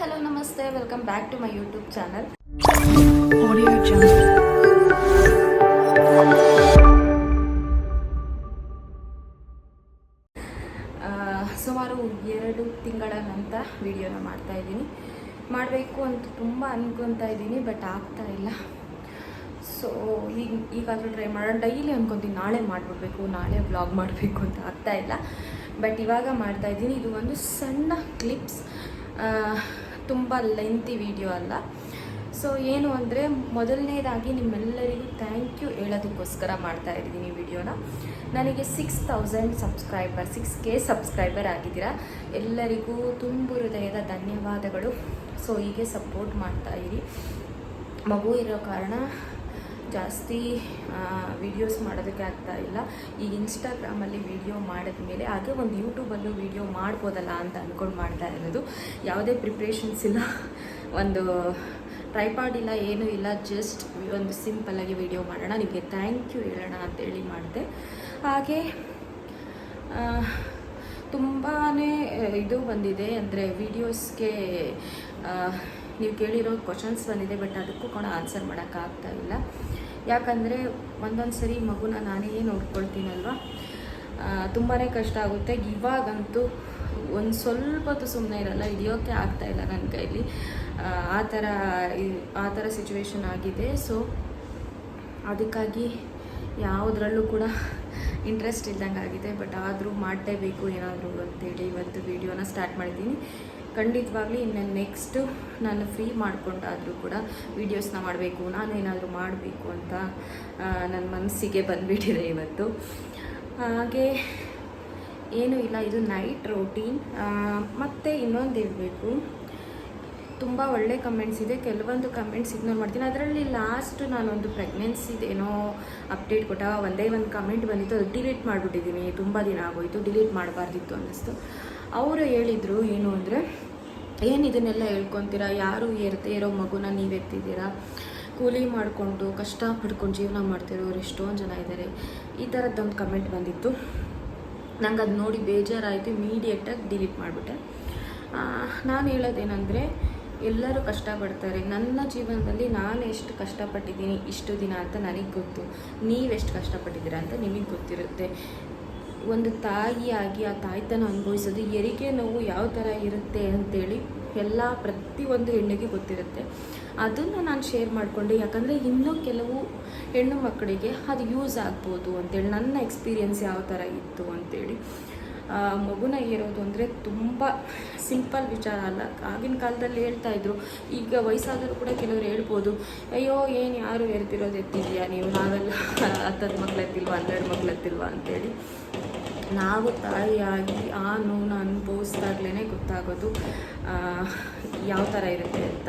hello, namaste. Welcome back to my YouTube channel. Audio Jungle. ಸುಮಾರು 2 ತಿಂಗಳ ನಂತರ ವಿಡಿಯೋನ ಮಾಡ್ತಾ ಇದ್ದೀನಿ. ಮಾಡಬೇಕು ಅಂತ ತುಂಬ ಅನ್ಕೊತಾ ಇದ್ದೀನಿ, ಬಟ್ ಆಗ್ತಾ ಇಲ್ಲ. ಸೊ ಈಗಾದರೂ ಟ್ರೈ ಮಾಡೋಣ. ಡೈಲಿ ಅನ್ಕೊತೀನಿ ನಾಳೆ ಮಾಡಿಬಿಡ್ಬೇಕು, ನಾಳೆ ವ್ಲಾಗ್ ಮಾಡಬೇಕು ಅಂತ ಆಗ್ತಾ ಇಲ್ಲ. ಬಟ್ ಇವಾಗ ಮಾಡ್ತಾ ಇದ್ದೀನಿ. ಇದು ಒಂದು ಸಣ್ಣ ಕ್ಲಿಪ್ಸ್, ತುಂಬ ಲೆಂತಿ ವಿಡಿಯೋ ಅಲ್ಲ. ಸೊ ಏನು ಅಂದರೆ, ಮೊದಲನೇದಾಗಿ ನಿಮ್ಮೆಲ್ಲರಿಗೂ ಥ್ಯಾಂಕ್ ಯು ಹೇಳೋದಕ್ಕೋಸ್ಕರ ಮಾಡ್ತಾ ಇದ್ದೀನಿ ವಿಡಿಯೋನ. ನನಗೆ 6,000 ಸಬ್ಸ್ಕ್ರೈಬರ್, 6K ಸಬ್ಸ್ಕ್ರೈಬರ್ ಆಗಿದ್ದೀರಾ. ಎಲ್ಲರಿಗೂ ತುಂಬು ಹೃದಯದ ಧನ್ಯವಾದಗಳು. ಸೊ ಹೀಗೆ ಸಪೋರ್ಟ್ ಮಾಡ್ತಾ ಇರಿ. ಮಗು ಇರೋ ಕಾರಣ ಜಾಸ್ತಿ ವಿಡಿಯೋಸ್ ಮಾಡೋದಕ್ಕೆ ಆಗ್ತಾ ಇಲ್ಲ. ಈಗ ಇನ್ಸ್ಟಾಗ್ರಾಮಲ್ಲಿ ವಿಡಿಯೋ ಮಾಡಿದ್ಮೇಲೆ ಹಾಗೆ ಒಂದು ಯೂಟ್ಯೂಬಲ್ಲೂ ವಿಡಿಯೋ ಮಾಡ್ಬೋದಲ್ಲ ಅಂತ ಅಂದ್ಕೊಂಡು ಮಾಡ್ತಾ ಇರೋದು. ಯಾವುದೇ ಪ್ರಿಪ್ರೇಷನ್ಸ್ ಇಲ್ಲ, ಒಂದು ಟ್ರೈಪಾಡ್ ಇಲ್ಲ, ಏನೂ ಇಲ್ಲ. ಜಸ್ಟ್ ಒಂದು ಸಿಂಪಲ್ಲಾಗಿ ವಿಡಿಯೋ ಮಾಡೋಣ, ನಿಮಗೆ ಥ್ಯಾಂಕ್ ಯು ಹೇಳೋಣ ಅಂತೇಳಿ ಮಾಡಿದೆ. ಹಾಗೆ ತುಂಬಾ ಇದು ಬಂದಿದೆ, ಅಂದರೆ ವೀಡಿಯೋಸ್ಗೆ ನೀವು ಕೇಳಿರೋ ಕ್ವಶನ್ಸ್ ಬಂದಿದೆ. ಬಟ್ ಅದಕ್ಕೂ ಕೂಡ ಆನ್ಸರ್ ಮಾಡೋಕ್ಕಾಗ್ತಾ ಇಲ್ಲ. ಯಾಕಂದರೆ ಒಂದೊಂದು ಸರಿ ಮಗುನ ನಾನೇ ನೋಡ್ಕೊಳ್ತೀನಲ್ವ, ತುಂಬಾ ಕಷ್ಟ ಆಗುತ್ತೆ. ಇವಾಗಂತೂ ಒಂದು ಸ್ವಲ್ಪ ಹೊತ್ತು ಸುಮ್ಮನೆ ಇರಲ್ಲ, ಹಿಡಿಯೋಕ್ಕೆ ಆಗ್ತಾಯಿಲ್ಲ ನನ್ನ ಕೈಲಿ. ಆ ಥರ ಸಿಚುವೇಶನ್ ಆಗಿದೆ. ಸೊ ಅದಕ್ಕಾಗಿ ಯಾವುದ್ರಲ್ಲೂ ಕೂಡ ಇಂಟ್ರೆಸ್ಟ್ ಇಲ್ದಂಗೆ ಆಗಿದೆ. ಬಟ್ ಆದರೂ ಮಾಡಲೇಬೇಕು ಏನಾದರೂ ಅಂತೇಳಿ ಇವತ್ತು ವೀಡಿಯೋನ ಸ್ಟಾರ್ಟ್ ಮಾಡಿದ್ದೀನಿ. ಖಂಡಿತವಾಗ್ಲೂ ಇನ್ನು ನೆಕ್ಸ್ಟು ನಾನು ಫ್ರೀ ಮಾಡಿಕೊಂಡಾದರೂ ಕೂಡ ವೀಡಿಯೋಸ್ನ ಮಾಡಬೇಕು, ನಾನೇನಾದರೂ ಮಾಡಬೇಕು ಅಂತ ನನ್ನ ಮನಸ್ಸಿಗೆ ಬಂದುಬಿಟ್ಟಿದೆ ಇವತ್ತು. ಹಾಗೆ ಏನೂ ಇಲ್ಲ, ಇದು ನೈಟ್ ರೋಟೀನ್. ಮತ್ತು ಇನ್ನೊಂದು ಹೇಳಬೇಕು, ತುಂಬ ಒಳ್ಳೆ ಕಮೆಂಟ್ಸ್ ಇದೆ. ಕೆಲವೊಂದು ಕಮೆಂಟ್ಸ್ ಇಗ್ನೋರ್ ಮಾಡ್ತೀನಿ. ಅದರಲ್ಲಿ ಲಾಸ್ಟ್ ನಾನೊಂದು ಪ್ರೆಗ್ನೆನ್ಸಿದೇನೋ ಅಪ್ಡೇಟ್ ಕೊಟ್ಟ ಒಂದೇ ಒಂದು ಕಮೆಂಟ್ ಬಂದಿತ್ತು, ಅದು ಡಿಲೀಟ್ ಮಾಡಿಬಿಟ್ಟಿದ್ದೀನಿ. ತುಂಬ ದಿನ ಆಗೋಯಿತು, ಡಿಲೀಟ್ ಮಾಡಬಾರ್ದಿತ್ತು ಅನ್ನಿಸ್ತು. ಅವರು ಹೇಳಿದರು ಏನು ಅಂದರೆ, ಏನು ಇದನ್ನೆಲ್ಲ ಹೇಳ್ಕೊತೀರಾ, ಯಾರು ಇರೋ ಮಗುನ ನೀವು ಎತ್ತಿದ್ದೀರಾ, ಕೂಲಿ ಮಾಡಿಕೊಂಡು ಕಷ್ಟ ಪಡ್ಕೊಂಡು ಜೀವನ ಮಾಡ್ತಿರೋರು ಎಷ್ಟೊಂದು ಜನ ಇದ್ದಾರೆ. ಈ ಥರದ್ದೊಂದು ಕಮೆಂಟ್ ಬಂದಿತ್ತು. ನಂಗೆ ಅದು ನೋಡಿ ಬೇಜಾರಾಯಿತು, ಇಮಿಡಿಯೇಟಾಗಿ ಡಿಲೀಟ್ ಮಾಡಿಬಿಟ್ಟೆ. ನಾನು ಹೇಳೋದೇನೆಂದರೆ, ಎಲ್ಲರೂ ಕಷ್ಟಪಡ್ತಾರೆ. ನನ್ನ ಜೀವನದಲ್ಲಿ ನಾನು ಎಷ್ಟು ಕಷ್ಟಪಟ್ಟಿದ್ದೀನಿ ಇಷ್ಟು ದಿನ ಅಂತ ನನಗೆ ಗೊತ್ತು. ನೀವೆಷ್ಟು ಕಷ್ಟಪಟ್ಟಿದ್ದೀರಾ ಅಂತ ನಿಮಗೆ ಗೊತ್ತಿರುತ್ತೆ. ಒಂದು ತಾಯಿಯಾಗಿ ಆ ತಾಯ್ತನ ಅನುಭವಿಸೋದು, ಹೆರಿಗೆ ನೋವು ಯಾವ ಥರ ಇರುತ್ತೆ ಅಂತೇಳಿ ಪ್ರತಿಯೊಂದು ಹೆಣ್ಣಿಗೆ ಗೊತ್ತಿರುತ್ತೆ. ಅದನ್ನು ನಾನು ಶೇರ್ ಮಾಡಿಕೊಂಡೆ. ಯಾಕಂದರೆ ಇನ್ನೂ ಕೆಲವು ಹೆಣ್ಣು ಮಕ್ಕಳಿಗೆ ಅದು ಯೂಸ್ ಆಗ್ಬೋದು ಅಂತೇಳಿ, ನನ್ನ ಎಕ್ಸ್ಪೀರಿಯೆನ್ಸ್ ಯಾವ ಥರ ಇತ್ತು ಅಂತೇಳಿ. ಮಗುನ ಏರೋದು ಅಂದರೆ ತುಂಬ ಸಿಂಪಲ್ ವಿಚಾರ ಅಲ್ಲ. ಆಗಿನ ಕಾಲದಲ್ಲಿ ಹೇಳ್ತಾಯಿದ್ರು, ಈಗ ವಯಸ್ಸಾದರೂ ಕೂಡ ಕೆಲವರು ಹೇಳ್ಬೋದು, ಅಯ್ಯೋ ಏನು ಯಾರು ಎರ್ತಿರೋದು ಎತ್ತಿದೆಯಾ ನೀವು, ನಾವೆಲ್ಲ 10 ಮಕ್ಳು ಎತ್ತಿಲ್ವಾ, 12 ಮಕ್ಳು ಎತ್ತಿಲ್ವಾ ಅಂತೇಳಿ. ನಾವು ತಾಯಿಯಾಗಿ ಆ ನೋವನ್ನು ಅನುಭವಿಸ್ದಾಗ್ಲೇ ಗೊತ್ತಾಗೋದು ಯಾವ ಥರ ಇರುತ್ತೆ ಅಂತ.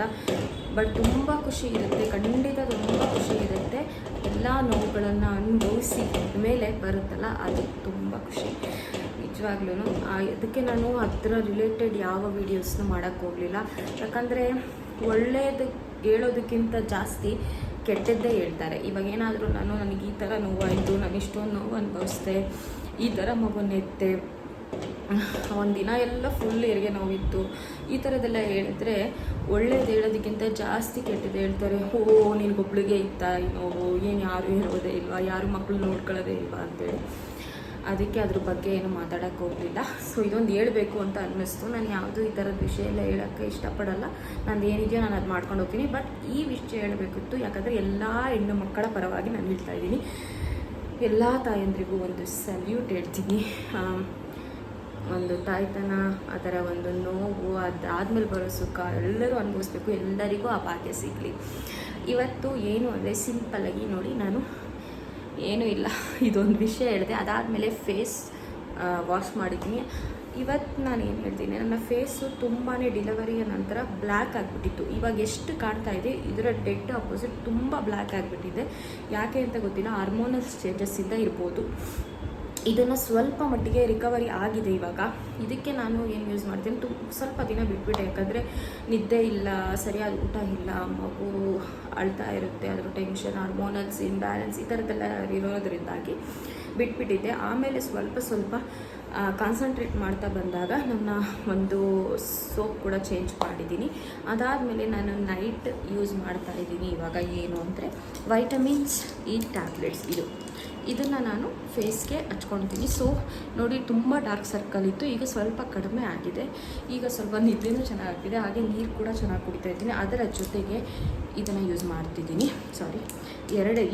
ಬಟ್ ತುಂಬ ಖುಷಿ ಇರುತ್ತೆ, ಖಂಡಿತ ತುಂಬ ಖುಷಿ ಇರುತ್ತೆ. ಎಲ್ಲ ನೋವುಗಳನ್ನು ಅನುಭವಿಸಿ ಮೇಲೆ ಬರುತ್ತಲ್ಲ, ಅದು ತುಂಬ ಖುಷಿ ನಿಜವಾಗ್ಲೂ. ಅದಕ್ಕೆ ನಾನು ಅದರ ರಿಲೇಟೆಡ್ ಯಾವ ವೀಡಿಯೋಸ್ನೂ ಮಾಡೋಕ್ಕೆ ಹೋಗಲಿಲ್ಲ. ಯಾಕಂದರೆ ಒಳ್ಳೆಯದು ಹೇಳೋದಕ್ಕಿಂತ ಜಾಸ್ತಿ ಕೆಟ್ಟದ್ದೇ ಹೇಳ್ತಾರೆ. ಇವಾಗ ಏನಾದರೂ ನನಗೆ ಈ ಥರ ನೋವಾಯಿತು, ನಾನು ಇಷ್ಟೊಂದು ನೋವು ಅನುಭವಿಸ್ದೆ, ಈ ಥರ ಮಗುನೆತ್ತೆ, ಒಂದಿನ ಎಲ್ಲ ಫುಲ್ ಹೆರಿಗೆ ನೋವಿತ್ತು, ಈ ಥರದ್ದೆಲ್ಲ ಹೇಳಿದ್ರೆ ಒಳ್ಳೇದು ಹೇಳೋದಕ್ಕಿಂತ ಜಾಸ್ತಿ ಕೆಟ್ಟದ್ದು ಹೇಳ್ತಾರೆ. ನಿನಗೊಬ್ಳಿಗೆ ಇತ್ತಾ ಈ ನೋವು, ಏನು ಯಾರು ಹೇಳೋದೇ ಇಲ್ವಾ, ಯಾರು ಮಕ್ಕಳು ನೋಡ್ಕೊಳ್ಳೋದೇ ಇಲ್ವಾ ಅಂತೇಳಿ. ಅದಕ್ಕೆ ಅದ್ರ ಬಗ್ಗೆ ಏನು ಮಾತಾಡೋಕ್ಕೆ ಹೋಗಲಿಲ್ಲ. ಸೊ ಇದೊಂದು ಹೇಳಬೇಕು ಅಂತ ಅನ್ನಿಸ್ತು. ನಾನು ಯಾವುದೂ ಈ ಥರದ ವಿಷಯ ಎಲ್ಲ ಹೇಳೋಕ್ಕೆ ಇಷ್ಟಪಡಲ್ಲ. ನಂದು ಏನಿದೆಯೋ ನಾನು ಅದು ಮಾಡ್ಕೊಂಡು ಹೋಗ್ತೀನಿ. ಬಟ್ ಈ ವಿಷಯ ಹೇಳಬೇಕಿತ್ತು, ಯಾಕಂದರೆ ಎಲ್ಲ ಹೆಣ್ಣು ಮಕ್ಕಳ ಪರವಾಗಿ ನಾನು ಹೇಳ್ತಾ ಇದ್ದೀನಿ. ಎಲ್ಲ ತಾಯಂದ್ರಿಗೂ ಒಂದು ಸಲ್ಯೂಟ್ ಹೇಳ್ತೀನಿ. ಒಂದು ತಾಯ್ತನ, ಅದರ ಒಂದು ನೋವು, ಅದಾದಮೇಲೆ ಬರೋ ಸುಖ ಎಲ್ಲರೂ ಅನುಭವಿಸ್ಬೇಕು. ಎಲ್ಲರಿಗೂ ಆ ಭಾಗ್ಯ ಸಿಗಲಿ. ಇವತ್ತು ಏನು ಅಂದರೆ, ಸಿಂಪಲ್ಲಾಗಿ ನೋಡಿ, ನಾನು ಏನೂ ಇಲ್ಲ, ಇದೊಂದು ವಿಷಯ ಹೇಳಿದೆ. ಅದಾದಮೇಲೆ ಫೇಸ್ ವಾಶ್ ಮಾಡಿದ್ದೀನಿ. ಇವತ್ತು ನಾನು ಏನು ಹೇಳ್ತೀನಿ, ನನ್ನ ಫೇಸು ತುಂಬಾ ಡೆಲಿವರಿಯ ನಂತರ ಬ್ಲ್ಯಾಕ್ ಆಗಿಬಿಟ್ಟಿತ್ತು. ಇವಾಗ ಎಷ್ಟು ಕಾಣ್ತಾ ಇದೆ, ಇದರ ಡೆಡ್ ಅಪೋಸಿಟ್ ತುಂಬ ಬ್ಲ್ಯಾಕ್ ಆಗಿಬಿಟ್ಟಿದೆ. ಯಾಕೆ ಅಂತ ಗೊತ್ತಿಲ್ಲ, ಹಾರ್ಮೋನಲ್ ಚೇಂಜಸ್ಸಿಂದ ಇರ್ಬೋದು. ಇದನ್ನು ಸ್ವಲ್ಪ ಮಟ್ಟಿಗೆ ರಿಕವರಿ ಆಗಿದೆ ಇವಾಗ. ಇದಕ್ಕೆ ನಾನು ಏನು ಯೂಸ್ ಮಾಡ್ತೀನಿ, ಸ್ವಲ್ಪ ದಿನ ಬಿಟ್ಬಿಟ್ಟೆ. ಯಾಕಂದರೆ ನಿದ್ದೆ ಇಲ್ಲ, ಸರಿಯಾದ ಊಟ ಇಲ್ಲ, ಮಗು ಅಳ್ತಾ ಇರುತ್ತೆ, ಅದ್ರ ಟೆನ್ಷನ್, ಹಾರ್ಮೋನಲ್ಸ್ ಇಂಬ್ಯಾಲೆನ್ಸ್ ಈ ಥರದ್ದೆಲ್ಲ ಇರೋದ್ರಿಂದಾಗಿ ಬಿಟ್ಬಿಟ್ಟಿದ್ದೆ. ಆಮೇಲೆ ಸ್ವಲ್ಪ ಕಾನ್ಸಂಟ್ರೇಟ್ ಮಾಡ್ತಾ ಬಂದಾಗ ನನ್ನ ಒಂದು ಸೋಪ್ ಕೂಡ ಚೇಂಜ್ ಮಾಡಿದ್ದೀನಿ. ಅದಾದಮೇಲೆ ನಾನು ನೈಟ್ ಯೂಸ್ ಮಾಡ್ತಾ ಇದ್ದೀನಿ ಇವಾಗ ಏನು ಅಂದರೆ ವೈಟಮಿನ್ಸ್ ಇ ಟ್ಯಾಬ್ಲೆಟ್ಸ್. ಇದನ್ನು ನಾನು ಫೇಸ್ಗೆ ಹಚ್ಕೊಳ್ತೀನಿ. ಸೊ ನೋಡಿ, ತುಂಬ ಡಾರ್ಕ್ ಸರ್ಕಲ್ ಇತ್ತು, ಈಗ ಸ್ವಲ್ಪ ಕಡಿಮೆ ಆಗಿದೆ. ಈಗ ಸ್ವಲ್ಪ ನಿದ್ದೆನೂ ಚೆನ್ನಾಗಾಗ್ತಿದೆ, ಹಾಗೆ ನೀರು ಕೂಡ ಚೆನ್ನಾಗಿ ಕುಡಿತಾ ಇದ್ದೀನಿ. ಅದರ ಜೊತೆಗೆ ಇದನ್ನು ಯೂಸ್ ಮಾಡ್ತಿದ್ದೀನಿ.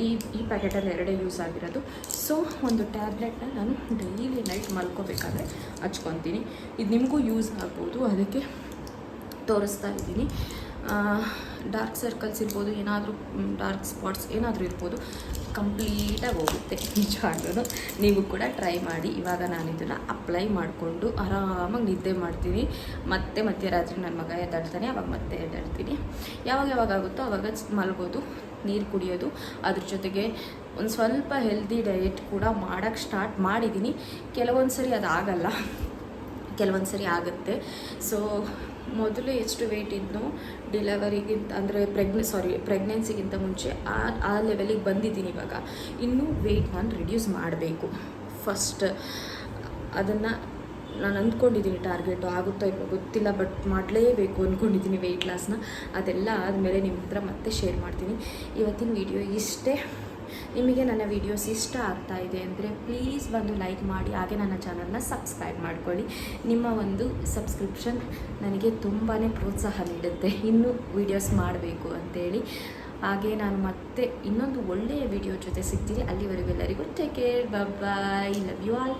ಈ ಪ್ಯಾಕೆಟಲ್ಲಿ 2 ಯೂಸ್ ಆಗಿರೋದು. ಸೊ ಒಂದು ಟ್ಯಾಬ್ಲೆಟ್ನ ನಾನು ಡೈಲಿ ನೈಟ್ ಮಲ್ಕೋಬೇಕಾದ್ರೆ ಹಚ್ಕೊತೀನಿ. ಇದು ನಿಮಗೂ ಯೂಸ್ ಆಗ್ಬೋದು, ಅದಕ್ಕೆ ತೋರಿಸ್ತಾ ಇದ್ದೀನಿ. ಡಾರ್ಕ್ ಸರ್ಕಲ್ಸ್ ಇರ್ಬೋದು, ಏನಾದರೂ ಡಾರ್ಕ್ ಸ್ಪಾಟ್ಸ್ ಏನಾದರೂ ಇರ್ಬೋದು, ಕಂಪ್ಲೀಟಾಗಿ ಹೋಗುತ್ತೆ. ನಿಜವಾಗ್ಲೂ ನೀವು ಕೂಡ ಟ್ರೈ ಮಾಡಿ. ಇವಾಗ ನಾನು ಇದನ್ನು ಅಪ್ಲೈ ಮಾಡಿಕೊಂಡು ಆರಾಮಾಗಿ ನಿದ್ದೆ ಮಾಡ್ತೀನಿ. ಮತ್ತೆ ಮಧ್ಯರಾತ್ರಿ ನನ್ನ ಮಗ ಎದ್ದಾಡ್ತಾನೆ, ಅವಾಗ ಮತ್ತೆ ಎದ್ದಾಡ್ತೀನಿ. ಯಾವಾಗ ಆಗುತ್ತೋ ಆವಾಗ ಮಲಗೋದು, ನೀರು ಕುಡಿಯೋದು, ಅದ್ರ ಜೊತೆಗೆ ಒಂದು ಸ್ವಲ್ಪ ಹೆಲ್ದಿ ಡಯೆಟ್ ಕೂಡ ಮಾಡೋಕ್ಕೆ ಸ್ಟಾರ್ಟ್ ಮಾಡಿದ್ದೀನಿ. ಕೆಲವೊಂದು ಸರಿ ಅದಾಗಲ್ಲ, ಕೆಲವೊಂದು ಸರಿ ಆಗುತ್ತೆ. ಸೊ ಮೊದಲು ಎಷ್ಟು ವೆಯ್ಟ್ ಇದ್ನೋ ಡೆಲಿವರಿಗಿಂತ ಅಂದರೆ ಪ್ರೆಗ್ನೆನ್ಸಿಗಿಂತ ಮುಂಚೆ ಆ ಲೆವೆಲಿಗೆ ಬಂದಿದ್ದೀನಿ. ಇವಾಗ ಇನ್ನೂ ವೆಯ್ಟ್ ನಾನು ರಿಡ್ಯೂಸ್ ಮಾಡಬೇಕು. ಫಸ್ಟ್ ಅದನ್ನು ನಾನು ಅಂದ್ಕೊಂಡಿದ್ದೀನಿ, ಟಾರ್ಗೆಟು ಆಗುತ್ತೋ ಇಲ್ವೋ ಗೊತ್ತಿಲ್ಲ, ಬಟ್ ಮಾಡಲೇಬೇಕು ಅಂದ್ಕೊಂಡಿದ್ದೀನಿ ವೆಯ್ಟ್ ಲಾಸ್ನ. ಅದೆಲ್ಲ ಆದಮೇಲೆ ನಿಮ್ಮ ಹತ್ರ ಮತ್ತೆ ಶೇರ್ ಮಾಡ್ತೀನಿ. ಇವತ್ತಿನ ವಿಡಿಯೋ ಇಷ್ಟೇ. ನಿಮಗೆ ನನ್ನ ವೀಡಿಯೋಸ್ ಇಷ್ಟ ಆಗ್ತಾ ಇದೆ ಅಂದರೆ ಪ್ಲೀಸ್ ಬಂದು ಲೈಕ್ ಮಾಡಿ, ಹಾಗೆ ನನ್ನ ಚಾನಲ್ನ ಸಬ್ಸ್ಕ್ರೈಬ್ ಮಾಡ್ಕೊಳ್ಳಿ. ನಿಮ್ಮ ಒಂದು ಸಬ್ಸ್ಕ್ರಿಪ್ಷನ್ ನನಗೆ ತುಂಬಾ ಪ್ರೋತ್ಸಾಹ ನೀಡುತ್ತೆ ಇನ್ನೂ ವೀಡಿಯೋಸ್ ಮಾಡಬೇಕು ಅಂತೇಳಿ. ಹಾಗೆ ನಾನು ಮತ್ತೆ ಇನ್ನೊಂದು ಒಳ್ಳೆಯ ವಿಡಿಯೋ ಜೊತೆ ಸಿಗ್ತೀನಿ. ಅಲ್ಲಿವರೆಗೂ ಎಲ್ಲರಿಗೂ take care, bye, love you all.